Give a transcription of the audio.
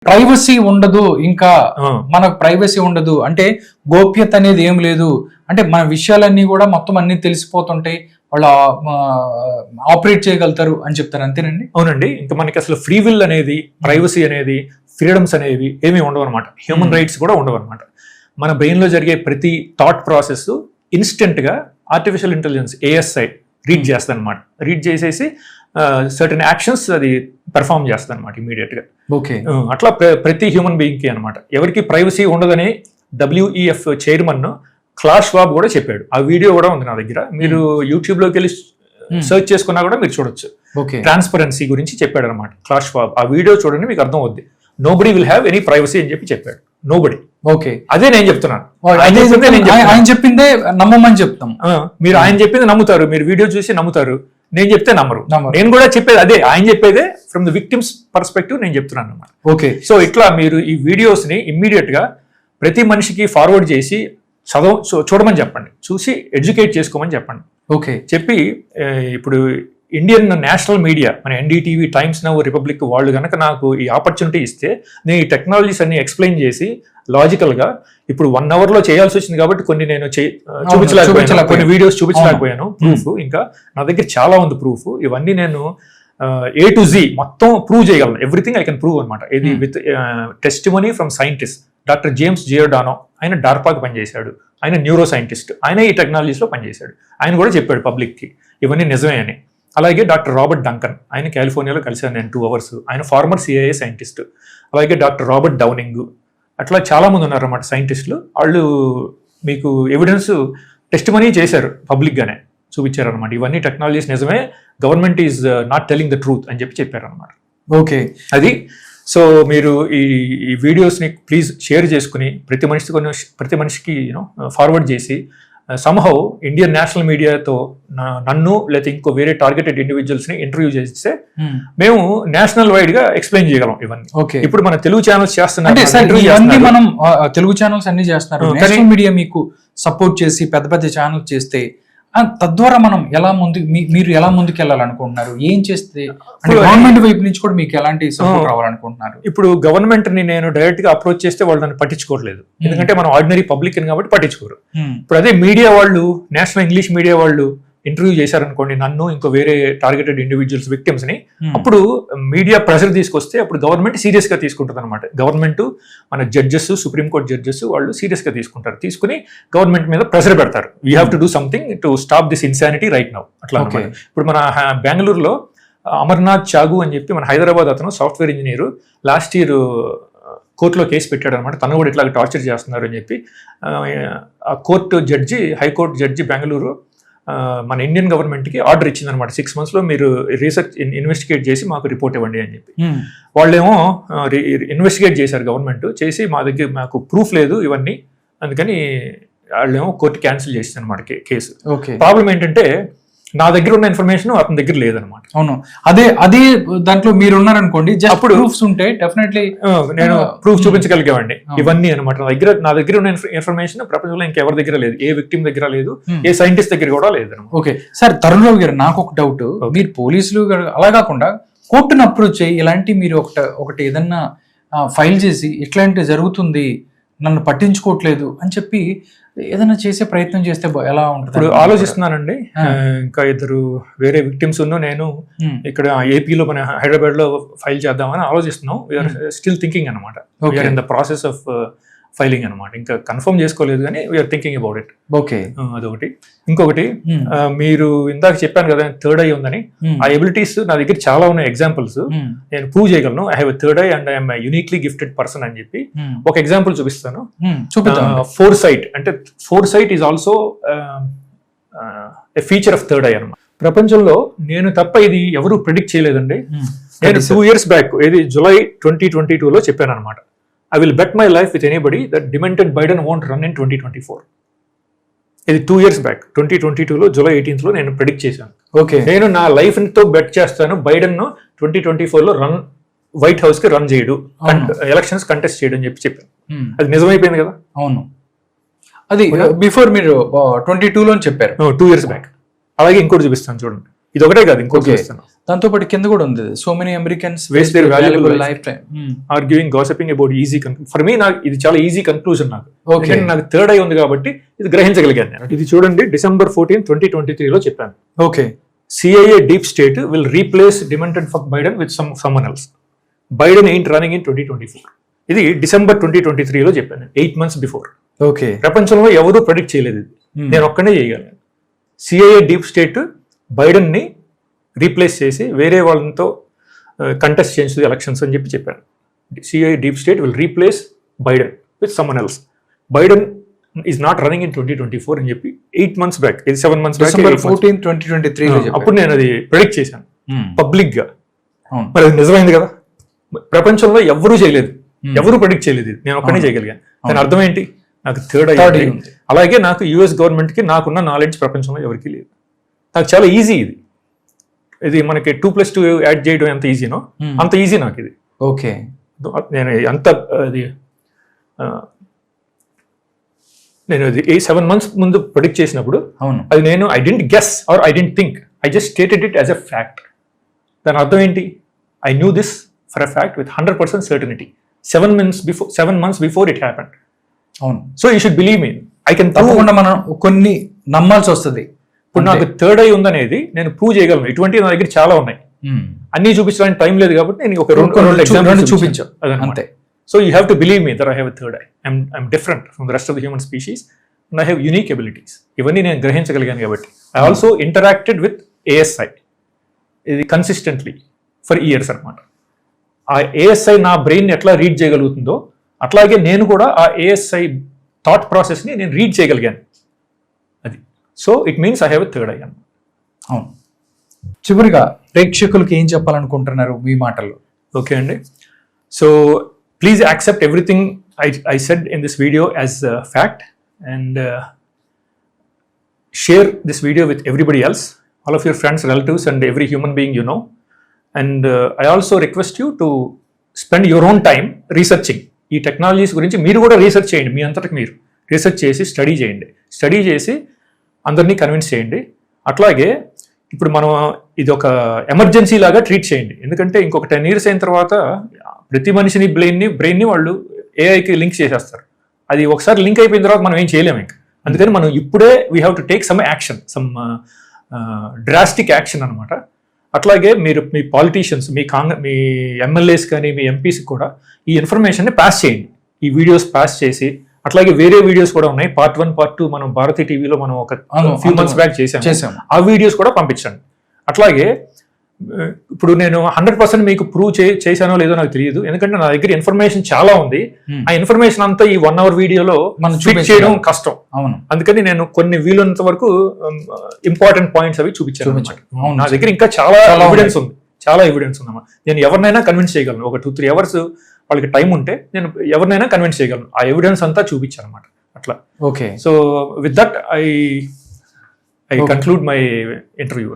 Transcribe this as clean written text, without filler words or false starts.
Privacy ఉండదు, ఇంకా మనకు ప్రైవసీ ఉండదు అంటే గోప్యత అనేది ఏం లేదు అంటే మన విషయాలన్నీ కూడా మొత్తం అన్ని తెలిసిపోతుంటాయి, వాళ్ళు ఆపరేట్ చేయగలుగుతారు అని చెప్తారు, అంతేనండి? అవునండి. ఇంకా మనకి అసలు ఫ్రీ విల్ అనేది, ప్రైవసీ అనేది, ఫ్రీడమ్స్ అనేవి ఏమీ ఉండవు అనమాట. హ్యూమన్ రైట్స్ కూడా ఉండవు అనమాట. మన బ్రెయిన్ లో జరిగే ప్రతి థాట్ ప్రాసెస్ ఇన్స్టెంట్ గా ఆర్టిఫిషియల్ ఇంటెలిజెన్స్ ASI రీడ్ చేస్తుంది అనమాట. రీడ్ చేసేసి సర్టన్ యాక్షన్స్ అది పెర్ఫార్మ్ చేస్తుంది అనమాట ఇమీడియట్ గా. ఓకే, అట్లా ప్రతి హ్యూమన్ బీయింగ్ కి అనమాట. ఎవరికి ప్రైవసీ ఉండదని WEF చైర్మన్ క్లాస్ షవాబ్ కూడా చెప్పాడు. ఆ వీడియో కూడా ఉంది నా దగ్గర, మీరు యూట్యూబ్ లోకి వెళ్ళి సెర్చ్ చేసుకున్నా కూడా మీరు చూడొచ్చు. ట్రాన్స్పరెన్సీ గురించి చెప్పాడు అనమాట క్లాస్ షవాబ్. ఆ వీడియో చూడండి, మీకు అర్థం అవుద్ది. Nobody will have any privacy అని చెప్పి చెప్పాడు. నోబడీ. ఓకే, అదే నేను చెప్తున్నాను. ఆయన చెప్పిందే నమ్మమని చెప్తాం. మీరు ఆయన చెప్పింది నమ్ముతారు, మీరు వీడియో చూసి నమ్ముతారు. నేను చెప్తే నమ్మరు. నేను కూడా చెప్పేది అదే, ఆయన చెప్పేదే ఫ్రమ్ ద విక్టిమ్స్ పర్స్పెక్టివ్ నేను చెప్తున్నాను అన్నమాట. ఓకే, సో ఇట్లా మీరు ఈ వీడియోస్ ని ఇమ్మీడియట్ గా ప్రతి మనిషికి ఫార్వర్డ్ చేసి చూడమని చెప్పండి, చూసి ఎడ్యుకేట్ చేసుకోమని చెప్పండి. ఓకే, చెప్పి ఇప్పుడు ఇండియన్ నేషనల్ మీడియా మన NDTV, టైమ్స్ నౌ, రిపబ్లిక్ వాళ్ళు కనుక నాకు ఈ ఆపర్చునిటీ ఇస్తే నేను ఈ టెక్నాలజీస్ అన్ని ఎక్స్ప్లెయిన్ చేసి లాజికల్ గా ఇప్పుడు 1 hour లో చేయాల్సి వచ్చింది కాబట్టి కొన్ని నేను చూపించలేకపోయాను, కొన్ని వీడియోస్ చూపించలేకపోయాను. ప్రూఫ్ ఇంకా నా దగ్గర చాలా ఉంది ప్రూఫ్. ఇవన్నీ నేను A to Z మొత్తం ప్రూవ్ చేయగలను. ఎవ్రీథింగ్ ఐ కెన్ ప్రూవ్ అనమాట. ఇది with testimony from scientist. Doctor James Giordano, ఆయన డార్పాకి పనిచేశాడు, ఆయన న్యూరో సైంటిస్ట్, ఆయన ఈ టెక్నాలజీస్ లో పనిచేశాడు. ఆయన కూడా చెప్పాడు పబ్లిక్ కి ఇవన్నీ నిజమే అని. అలాగే డాక్టర్ రాబర్ట్ డంకన్, ఆయన కాలిఫోర్నియాలో కలిశాను నేను 2 hours. ఆయన ఫార్మర్ CIA సైంటిస్ట్. అలాగే డాక్టర్ రాబర్ట్ డౌనింగ్, అట్లా చాలా మంది ఉన్నారు అన్నమాట సైంటిస్టులు. వాళ్ళు మీకు ఎవిడెన్స్ టెస్టిమనీ చేశారు, పబ్లిక్ గానే చూపించారు అనమాట. ఇవన్నీ టెక్నాలజీస్ నిజమే, government is not telling the truth అని చెప్పి చెప్పారు అనమాట. ఓకే, అది సో మీరు ఈ వీడియోస్ని ప్లీజ్ షేర్ చేసుకుని ప్రతి మనిషికి ఫార్వర్డ్ చేసి సమ్హౌ ఇండియన్ నేషనల్ మీడియాతో నన్ను లేకపోతే ఇంకో వేరే టార్గెటెడ్ ఇండివిజువల్స్ ని ఇంటర్వ్యూ చేస్తే మేము నేషనల్ వైడ్ గా ఎక్స్ప్లెయిన్ చేయగలం ఇవన్నీ. ఇప్పుడు మన తెలుగు ఛానల్స్ చేస్తున్నారు, మనం తెలుగు ఛానల్స్ అన్ని చేస్తున్నారు. నేషనల్ మీడియా మీకు సపోర్ట్ చేసి పెద్ద పెద్ద ఛానల్స్ చేస్తే తద్వారా మనం మీరు ఎలా ముందుకు వెళ్ళాలనుకుంటున్నారు? ఏం చేస్తే గవర్నమెంట్ వైపు నుంచి కూడా మీకు ఎలాంటి సపోర్ట్ రావాలనుకుంటున్నారు? ఇప్పుడు గవర్నమెంట్ ని నేను డైరెక్ట్ గా అప్రోచ్ చేస్తే వాళ్ళు నన్ను పట్టించుకోవట్లేదు, ఎందుకంటే మనం ఆర్డినరీ పబ్లిక్ కాబట్టి పట్టించుకోరు. ఇప్పుడు అదే మీడియా వాళ్ళు, నేషనల్ ఇంగ్లీష్ మీడియా వాళ్ళు ఇంటర్వ్యూ చేశారనుకోండి నన్ను, ఇంకో వేరే టార్గెటెడ్ ఇండివిజువల్స్, విక్టిమ్స్ ని, అప్పుడు మీడియా ప్రెషర్ తీసుకొస్తే అప్పుడు గవర్నమెంట్ సీరియస్ గా తీసుకుంటుంది అనమాట. గవర్నమెంట్, మన జడ్జెస్, సుప్రీంకోర్టు జడ్జెస్ వాళ్ళు సీరియస్ గా తీసుకుంటారు, తీసుకుని గవర్నమెంట్ మీద ప్రెషర్ పెడతారు. We have to do something to stop this insanity right now. అట్లా ఇప్పుడు మన బెంగళూరులో అమర్నాథ్ చాగు అని చెప్పి మన హైదరాబాద్ అతను సాఫ్ట్వేర్ ఇంజనీర్ లాస్ట్ ఇయర్ కోర్టులో కేసు పెట్టాడు అనమాట. తను కూడా ఇట్లా టార్చర్ చేస్తున్నారు అని చెప్పి ఆ court judge, high court judge Bengaluru మన ఇండియన్ గవర్నమెంట్ కి ఆర్డర్ ఇచ్చింది అనమాట. 6 months లో మీరు రీసెర్చ్ ఇన్వెస్టిగేట్ చేసి మాకు రిపోర్ట్ ఇవ్వండి అని చెప్పి. వాళ్ళేమో ఇన్వెస్టిగేట్ చేశారు గవర్నమెంట్, చేసి మాకు ప్రూఫ్ లేదు ఇవన్నీ, అందుకని వాళ్ళేమో కోర్టు క్యాన్సిల్ చేసింది అనమాట కేసు. ప్రాబ్లం ఏంటంటే నా దగ్గర ఉన్న ఇన్ఫర్మేషన్ అతని దగ్గర లేదనమాట. అవును, అదే దాంట్లో మీరు ఉన్నారనుకోండి, అప్పుడు ప్రూఫ్స్ ఉంటే డెఫినెట్లీ నేను ప్రూఫ్ చూపించగలిగేవాడిని ఇవన్నీ అనమాట. నా దగ్గర ఉన్న ఇన్ఫర్మేషన్ ప్రపంచంలో ఇంకెవరి దగ్గర లేదు, ఏ విక్టిమ్ దగ్గర లేదు, ఏ సైంటిస్ట్ దగ్గర కూడా లేదు. ఓకే సార్, తరుణ్ రావు గారు, నాకు ఒక డౌట్. మీరు పోలీసులు అలా కాకుండా కోర్టును అప్రోచ్ అయ్యి ఇలాంటి మీరు ఒకటి ఏదన్నా ఫైల్ చేసి ఇట్లాంటి జరుగుతుంది, నన్ను పట్టించుకోవట్లేదు అని చెప్పి ఏదైనా చేసే ప్రయత్నం చేస్తే ఎలా ఉంటుంది? ఇప్పుడు ఆలోచిస్తున్నానండి. ఇంకా 2 వేరే విక్టిమ్స్ నేను ఇక్కడ ఏపీలో మన హైదరాబాద్ లో ఫైల్ చేద్దామని ఆలోచిస్తున్నాం. వీఆర్ స్టిల్ థింకింగ్ అనమాట. We are in the process of filing అనమాట. ఇంకా కన్ఫర్మ్ చేసుకోలేదు కానీ we are thinking about it. Okay, అదొకటి. ఇంకొకటి, మీరు ఇందాక చెప్పాను కదా థర్డ్ ఐ ఉందని, ఆ ఎబిలిటీస్ నా దగ్గర చాలా ఉన్నాయి, ఎగ్జాంపుల్స్ నేను ప్రూవ్ చేయగలను. I have third eye and I'm uniquely gifted person అని చెప్పి ఒక ఎగ్జాంపుల్ చూపిస్తాను. ఫోర్ సైట్ అంటే foresight is also a feature of third eye అనమాట. ప్రపంచంలో నేను తప్ప ఇది ఎవరు ప్రిడిక్ట్ చేయలేదండి. నేను 2 years బ్యాక్, ఇది July 2022లో చెప్పాను అనమాట. I will bet my life with anybody that demented Biden won't run in 2024. ఇది 2 years బ్యాక్ 2022లో July 18th నేను ప్రెడిక్ట్ చేశాను. నేను నా లైఫ్ తో బెట్ చేస్తాను బైడెన్ 2024లో వైట్ హౌస్ కి రన్ చేయడు, ఎలక్షన్స్ కంటెస్ట్ చేయడు అని చెప్పాను. అది నిజమైపోయింది కదా. అవును, అది బిఫోర్ మీరు 22లో చెప్పారు, 2 years బ్యాక్. అలాగే ఇంకోటి చూపిస్తాను చూడండి, ఇది ఒకటే కాదు ఇంకోటి చూపిస్తాను. దాంతో పాటు కింద కూడా ఉంది so many Americans Waste their valuable life time. Arguing gossiping about easy for me నాకు ఇది చాలా ఈజీ కన్క్లూజన్ నాకు. Okay. ఎందుకంటే నాకు థర్డ్ ఐ ఉంది కాబట్టి ఇది గ్రహించగలిగాను నేను. ఇది చూడండి December 14, 2023 చెప్పాను. Okay CIA deep state will replace demented fuck Biden with someone else. Biden ain't running in 2024. ఇది December 2023 చెప్పాను 8 months బిఫోర్. ఓకే ప్రపంచంలో ఎవరూ ప్రెడిక్ట్ చేయలేదు ఇది. నేను ఒక్కనే చేయగలను. CIA డీప్ స్టేట్ బైడెన్ ని రీప్లేస్ చేసి వేరే వాళ్ళతో కంటెస్ట్ చేయించు ఎలక్షన్స్ అని చెప్పాను. CIA deep state will replace Biden with someone else. Biden is not running in 2024 అని చెప్పి 8 months బ్యాక్, ఇది 7 months బ్యాక్, December 14, 2023 అప్పుడు నేను అది ప్రెడిక్ట్ చేశాను పబ్లిక్ గా. అవును. మరి అది నిజమైంది కదా. ప్రపంచంలో ఎవరూ చేయలేదు, ఎవరు ప్రెడిక్ట్ చేయలేదు ఇది. నేను ఒక్కనే చేయగలిగాను. దాని అర్థం ఏంటి? నాకు థర్డ్ అయ్యింది. అలాగే నాకు US గవర్నమెంట్ కి నాకున్న నాలెడ్జ్ ప్రపంచంలో ఎవరికి లేదు. నాకు చాలా ఈజీ ఇది. ఇది మనకి 2+2 యాడ్ చేయడం ఎంత ఈజీనో అంత ఈజీ నాకు ఇది. ఓకే నేను అంత అది నేను అది 7 months ముందు ప్రెడిక్ట్ చేసినప్పుడు అవును అది నేను I didn't guess or I didn't think, I just stated it as a fact. దాని అర్థం ఏంటి? I knew this for a fact with 100% certainty 7 months before it happened. అవును so you should believe me. I can తప్పకుండా మనం కొన్ని నమ్మాల్సి వస్తుంది. ఇప్పుడు నాకు థర్డ్ ఐ ఉందనేది నేను ప్రూవ్ చేయగలను. ఇటువంటి నా దగ్గర చాలా ఉన్నాయి. అన్ని చూపించడానికి టైం లేదు కాబట్టి నేను ఒక రెండు ఎగ్జాంపుల్స్ చూపించాను అంతే. So you have to believe me that I have a third I. I'm different from the rest of the human species and I have unique abilities. ఇవన్నీ నేను గ్రహించగలిగాను కాబట్టి. I also interacted with ASI ఇది consistently for years అనమాట. ఆ ASI నా brain ఎట్లా read చేయగలుగుతుందో అట్లాగే నేను కూడా ఆ ASI థాట్ ప్రాసెస్ని నేను రీడ్ చేయగలిగాను. అది so it means I have a third I అన్నమాట. అవును. చివరిగా ప్రేక్షకులకు ఏం చెప్పాలనుకుంటున్నారు మీ మాటల్లో? ఓకే అండి. So please accept everything I said in this video as fact and share this video with everybody else, all of your friends, relatives and every human being you know. And I also request you to spend your own time researching. ఈ technologies గురించి మీరు కూడా research చేయండి. మీ అంతటికి మీరు research చేసి study చేయండి. Study చేసి అందరినీ కన్విన్స్ చేయండి. అట్లాగే ఇప్పుడు మనం ఇది ఒక ఎమర్జెన్సీ లాగా ట్రీట్ చేయండి. ఎందుకంటే ఇంకొక 10 years అయిన తర్వాత ప్రతి మనిషిని బ్రెయిన్ని వాళ్ళు AIకి లింక్ చేసేస్తారు. అది ఒకసారి లింక్ అయిపోయిన తర్వాత మనం ఏం చేయలేము ఇంకా. అందుకని మనం ఇప్పుడే we have to take some action, some drastic action అనమాట. అట్లాగే మీరు మీ పాలిటీషియన్స్, మీ MLAs కానీ మీ MPs కూడా ఈ ఇన్ఫర్మేషన్ని పాస్ చేయండి. ఈ వీడియోస్ పాస్ చేసి అట్లాగే వేరే వీడియోస్ కూడా ఉన్నాయి. Part 1, Part 2 మనం భారతీ టీవీలో మనం ఒక ఫ్యూ మంత్స్ బ్యాక్ చేసాం. ఆ వీడియోస్ కూడా పంపించండి. అట్లాగే ఇప్పుడు నేను 100% మీకు ప్రూవ్ చేశానో లేదో నాకు తెలియదు, ఎందుకంటే నా దగ్గర ఇన్ఫర్మేషన్ చాలా ఉంది. ఆ ఇన్ఫర్మేషన్ అంతా ఈ 1 hour వీడియోలో మనం చేయడం కష్టం. అవును. అందుకని నేను కొన్ని వీలున్నంత వరకు ఇంపార్టెంట్ పాయింట్స్ అవి చూపించాను. నా దగ్గర ఇంకా చాలా ఎవిడెన్స్ ఉంది, చాలా ఎవిడెన్స్ ఉందమ్మా. నేను ఎవరినైనా కన్విన్స్ చేయగలను. ఒక 2-3 hours వాళ్ళకి టైం ఉంటే నేను ఎవరినైనా కన్విన్స్ చేయగలను. ఆ ఎవిడెన్స్ అంతా చూపించాను అనమాట. అట్లా. Okay. So with that I conclude my interview.